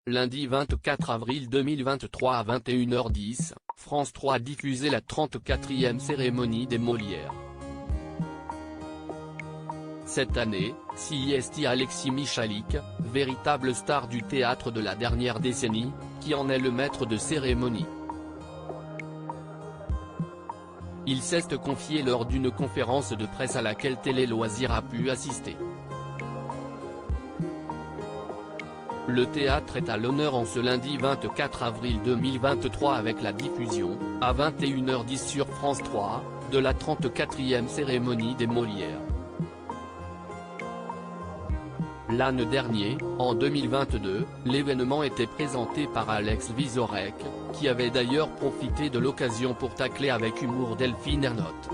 lundi 24 avril 2023 à 21h10, France 3 diffusait la 34e cérémonie des Molières. Cette année, s'y est Alexis Michalik, véritable star du théâtre de la dernière décennie, qui en est le maître de cérémonie. Il s'est confié lors d'une conférence de presse à laquelle Télé Loisirs a pu assister. Le théâtre est à l'honneur en ce lundi 24 avril 2023 avec la diffusion, à 21h10 sur France 3, de la 34e cérémonie des Molières. L'an dernier, en 2022, l'événement était présenté par Alex Vizorek, qui avait d'ailleurs profité de l'occasion pour tacler avec humour Delphine Ernotte.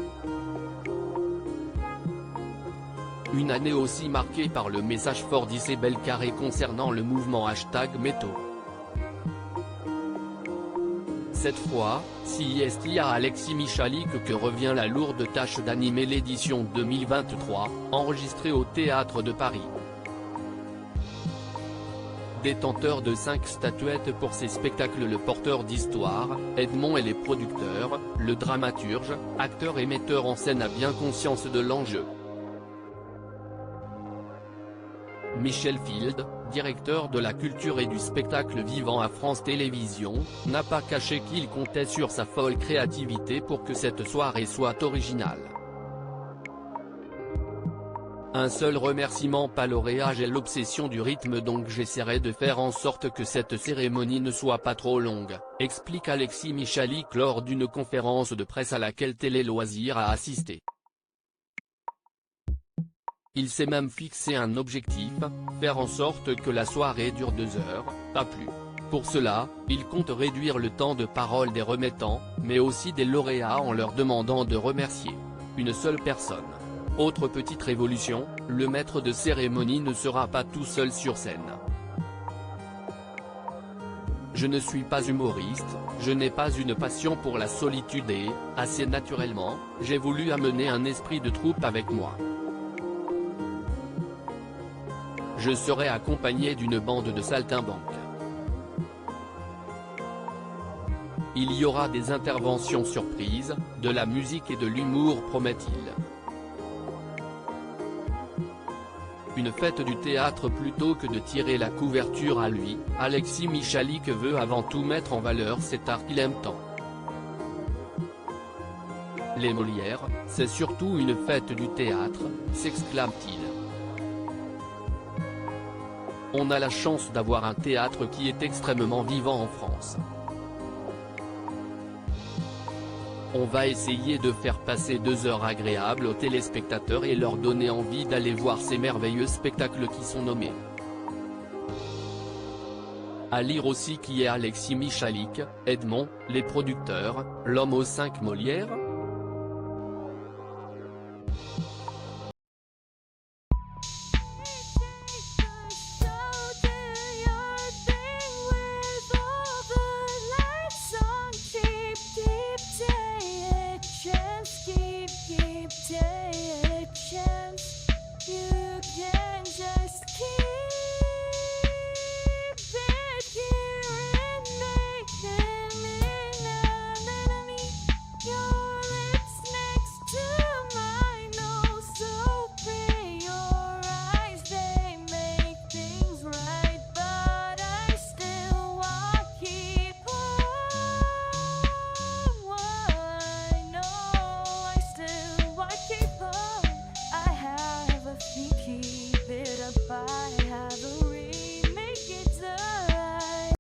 Une année aussi marquée par le message fort d'Isabelle Carré concernant le mouvement #Métaux. Cette fois, c'est à Alexis Michalik que revient la lourde tâche d'animer l'édition 2023, enregistrée au Théâtre de Paris. Détenteur de 5 statuettes pour ses spectacles, le porteur d'histoire, Edmond et les producteurs, le dramaturge, acteur et metteur en scène a bien conscience de l'enjeu. Michel Field, directeur de la culture et du spectacle vivant à France Télévisions, n'a pas caché qu'il comptait sur sa folle créativité pour que cette soirée soit originale. Un seul remerciement, pas lauréat, j'ai l'obsession du rythme, donc j'essaierai de faire en sorte que cette cérémonie ne soit pas trop longue, explique Alexis Michalik lors d'une conférence de presse à laquelle Télé Loisirs a assisté. Il s'est même fixé un objectif, faire en sorte que la soirée dure 2 heures, pas plus. Pour cela, il compte réduire le temps de parole des remettants, mais aussi des lauréats en leur demandant de remercier une seule personne. Autre petite révolution, le maître de cérémonie ne sera pas tout seul sur scène. Je ne suis pas humoriste, je n'ai pas une passion pour la solitude et, assez naturellement, j'ai voulu amener un esprit de troupe avec moi. Je serai accompagné d'une bande de saltimbanques. Il y aura des interventions surprises, de la musique et de l'humour, promet-il. Une fête du théâtre plutôt que de tirer la couverture à lui, Alexis Michalik veut avant tout mettre en valeur cet art qu'il aime tant. Les Molières, c'est surtout une fête du théâtre, s'exclame-t-il. On a la chance d'avoir un théâtre qui est extrêmement vivant en France. On va essayer de faire passer 2 heures agréables aux téléspectateurs et leur donner envie d'aller voir ces merveilleux spectacles qui sont nommés. À lire aussi qui est Alexis Michalik, Edmond, les producteurs, l'homme aux 5 Molières.